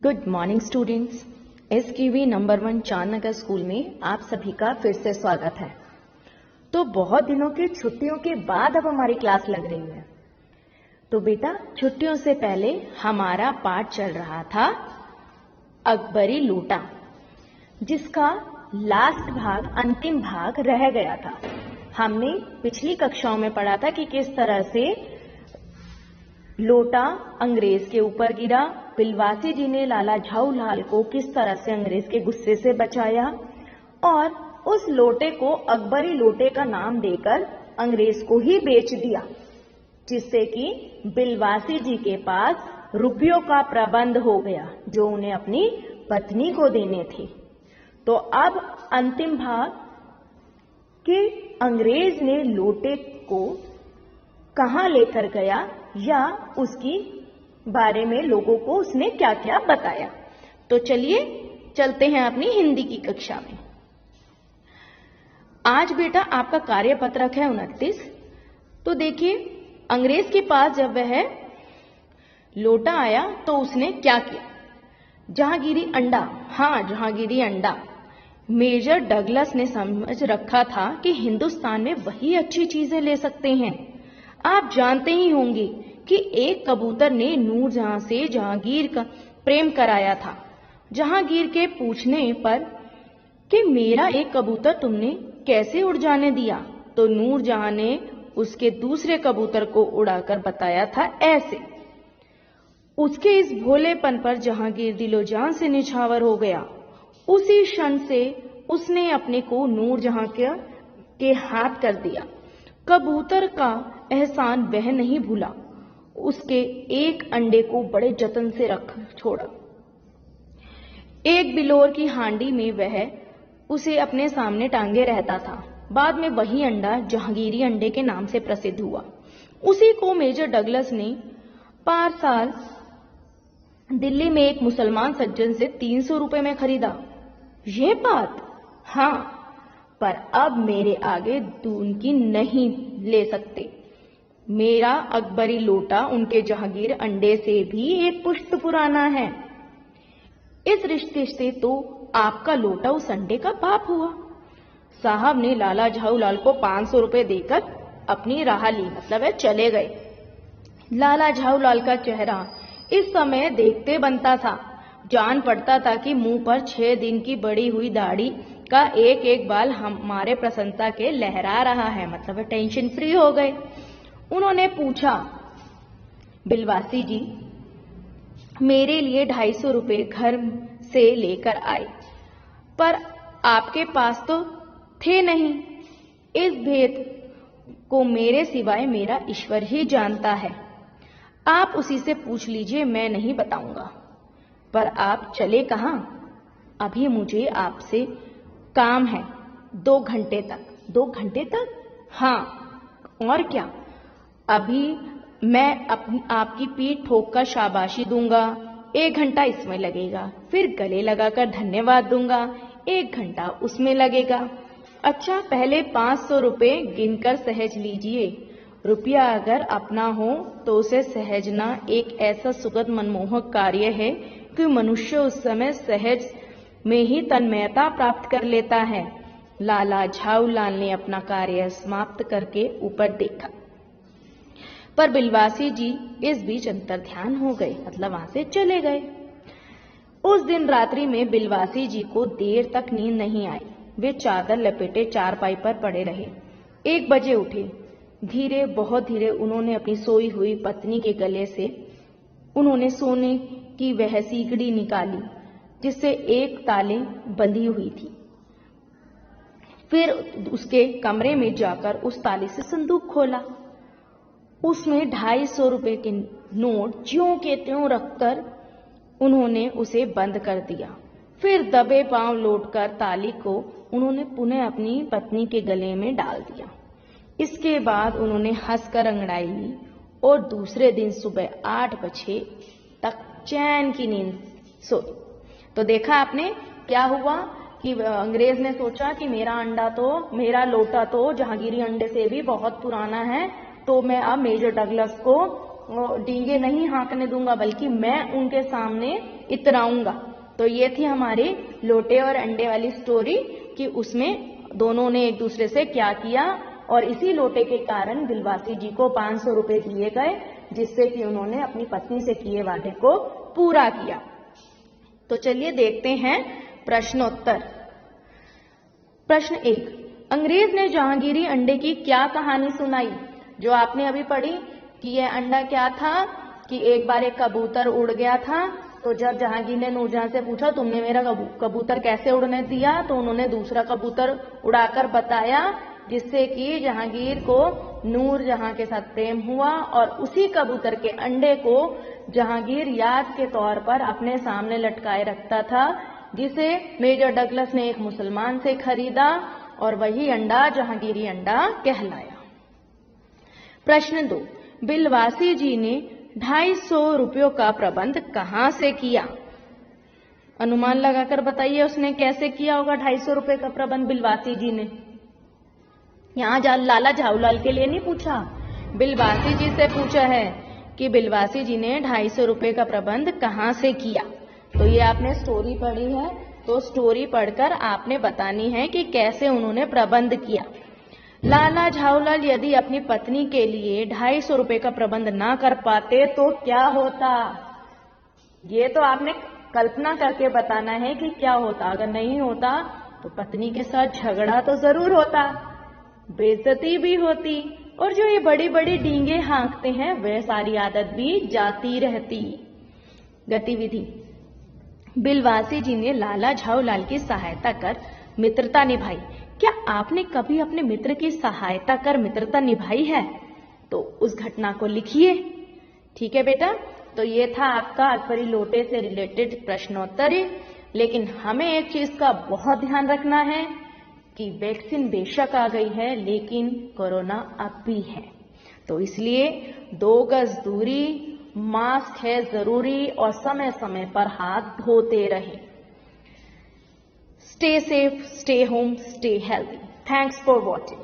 Good morning students. SKV number 1 Chandnagar school में आप सभी का फिर से स्वागत है। तो बहुत दिनों की छुट्टियों के बाद अब हमारी क्लास लग रही है। तो बेटा, छुट्टियों से पहले हमारा पाठ चल रहा था अकबरी लूटा, जिसका लास्ट भाग, अंतिम भाग रह गया था। हमने पिछली कक्षाओं में पढ़ा था कि किस तरह से लोटा अंग्रेज के ऊपर गिरा, बिलवासी जी ने लाला झाऊलाल को किस तरह से अंग्रेज के गुस्से से बचाया और उस लोटे को अकबरी लोटे का नाम देकर अंग्रेज को ही बेच दिया, जिससे कि बिलवासी जी के पास रुपयों का प्रबंध हो गया जो उन्हें अपनी पत्नी को देने थे। तो अब अंतिम भाग कि अंग्रेज ने लोटे को कहां लेकर गया या उसकी बारे में लोगों को उसने क्या क्या बताया। तो चलिए चलते हैं अपनी हिंदी की कक्षा में। आज बेटा आपका कार्यपत्रक है 29। तो देखिए, अंग्रेज के पास जब वह लोटा आया तो उसने क्या किया। जहांगीरी अंडा, हाँ जहांगीरी अंडा। मेजर डगलस ने समझ रखा था कि हिंदुस्तान में वही अच्छी चीजें ले सकते हैं। आप जानते ही होंगे कि एक कबूतर ने नूरजहां से जहांगीर का प्रेम कराया था। जहांगीर के पूछने पर कि मेरा एक कबूतर तुमने कैसे उड़ जाने दिया, तो नूरजहां ने उसके दूसरे कबूतर को उड़ाकर बताया था ऐसे। उसके इस भोलेपन पर जहांगीर दिलोजान से निछावर हो गया। उसी क्षण से उसने अपने को नूरजहां के हाथ कर दिया। कबूतर का एहसान वह नहीं भूला। उसके एक अंडे को बड़े जतन से रख छोड़ा। एक बिलोर की हांडी में वह उसे अपने सामने टांगे रहता था। बाद में वही अंडा जहांगीरी अंडे के नाम से प्रसिद्ध हुआ। उसी को मेजर डगलस ने पार साल दिल्ली में एक मुसलमान सज्जन से 300 रुपए में खरीदा। यह बात, हाँ, पर अब मेरे आगे उनकी नहीं ले सकते। मेरा अकबरी लोटा उनके जहांगीर अंडे से भी एक पुश्त पुराना है। इस रिश्ते से तो आपका लोटा उस अंडे का बाप हुआ। साहब ने लाला झाऊलाल को 500 रुपए देकर अपनी राह ली, मतलब है चले गए। लाला झाऊलाल का चेहरा इस समय देखते बनता था। जान पड़ता था कि मुंह पर 6 दिन की बड़ी हुई दाढ़ी का एक एक बाल हमारे प्रसन्नता के लहरा रहा है, मतलब टेंशन फ्री हो गए। उन्होंने पूछा, बिलवासी जी मेरे लिए 250 रुपए घर से लेकर आए, पर आपके पास तो थे नहीं। इस भेद को मेरे सिवाय मेरा ईश्वर ही जानता है। आप उसी से पूछ लीजिए, मैं नहीं बताऊंगा। पर आप चले कहाँ? अभी मुझे आपसे काम है 2 घंटे तक। 2 घंटे तक? हाँ, और क्या? अभी मैं आपकी पीठ ठोक कर शाबाशी दूंगा, 1 घंटा इसमें लगेगा। फिर गले लगाकर धन्यवाद दूंगा, 1 घंटा उसमें लगेगा। अच्छा, पहले 500 रुपए गिनकर सहज लीजिए। रुपया अगर अपना हो तो उसे सहजना एक ऐसा सुखद मनमोहक कार्य है कि मनुष्य उस समय सहज में ही तन्मयता प्राप्त कर लेता है। लाला झाऊलाल ने अपना कार्य समाप्त करके ऊपर देखा, पर बिलवासी जी इस बीच अंतर ध्यान हो गए, मतलब वहां से चले गए। उस दिन रात्रि में बिलवासी जी को देर तक नींद नहीं आई। वे चादर लपेटे चारपाई पर पड़े रहे। 1 बजे उठे। धीरे, बहुत धीरे उन्होंने अपनी सोई हुई पत्नी के गले से उन्होंने सोने की वह सीकड़ी निकाली जिससे एक ताले बंधी हुई थी। फिर उसके कमरे में जाकर उस ताले से संदूक खोला। उसमें 250 रुपए के नोट ज्यों के त्यों रखकर उन्होंने उसे बंद कर दिया। फिर दबे पांव लौटकर ताली को उन्होंने पुनः अपनी पत्नी के गले में डाल दिया। इसके बाद उन्होंने हंसकर अंगड़ाई ली और दूसरे दिन सुबह 8 बजे तक चैन की नींद सोई। तो देखा आपने क्या हुआ कि अंग्रेज ने सोचा कि मेरा लोटा तो जहांगीरी अंडे से भी बहुत पुराना है, तो मैं अब मेजर डगलस को डींगे नहीं हाँकने दूंगा, बल्कि मैं उनके सामने इतराऊंगा। तो ये थी हमारी लोटे और अंडे वाली स्टोरी कि उसमें दोनों ने एक दूसरे से क्या किया, और इसी लोटे के कारण बिलवासी जी को 500 रुपए दिए गए, जिससे कि उन्होंने अपनी पत्नी से किए वादे को पूरा किया। तो चलिए देखते हैं प्रश्नोत्तर। प्रश्न 1, अंग्रेज ने जहांगीरी अंडे की क्या कहानी सुनाई? जो आपने अभी पढ़ी कि यह अंडा क्या था कि एक बार एक कबूतर उड़ गया था, तो जब जहांगीर ने नूरजहां से पूछा तुमने मेरा कबूतर कैसे उड़ने दिया, तो उन्होंने दूसरा कबूतर उड़ाकर बताया, जिससे कि जहांगीर को नूरजहां के साथ प्रेम हुआ, और उसी कबूतर के अंडे को जहांगीर याद के तौर पर अपने सामने लटकाए रखता था, जिसे मेजर डगलस ने एक मुसलमान से खरीदा, और वही अंडा जहांगीरी अंडा कहलाया। प्रश्न 2, बिलवासी जी ने 250 रुपयों का प्रबंध कहां से किया? अनुमान लगाकर बताइए उसने कैसे किया होगा 250 रुपए का प्रबंध बिलवासी जी ने। यहां लाला झाऊलाल के लिए नहीं पूछा, बिलवासी जी से पूछा है कि बिलवासी जी ने 250 रुपए का प्रबंध कहां से किया। तो ये आपने स्टोरी पढ़ी है, तो स्टोरी पढ़कर आपने बतानी है कि कैसे उन्होंने प्रबंध किया। लाला झाऊलाल यदि अपनी पत्नी के लिए 250 रुपए का प्रबंध ना कर पाते तो क्या होता? ये तो आपने कल्पना करके बताना है कि क्या होता। अगर नहीं होता तो पत्नी के साथ झगड़ा तो जरूर होता, बेइज्जती भी होती, और जो ये बड़ी बड़ी डींगे हाँकते हैं वह सारी आदत भी जाती रहती। गतिविधि, बिलवासी जी ने लाला झाऊलाल की सहायता कर मित्रता निभाई। क्या आपने कभी अपने मित्र की सहायता कर मित्रता निभाई है? तो उस घटना को लिखिए। ठीक है बेटा, तो ये था आपका अकबरी लोटे से रिलेटेड प्रश्नोत्तर। लेकिन हमें एक चीज का बहुत ध्यान रखना है कि वैक्सीन बेशक आ गई है, लेकिन कोरोना अब भी है, तो इसलिए 2 गज दूरी, मास्क है जरूरी, और समय समय पर हाथ धोते रहें। Stay safe, stay home, stay healthy. Thanks for watching.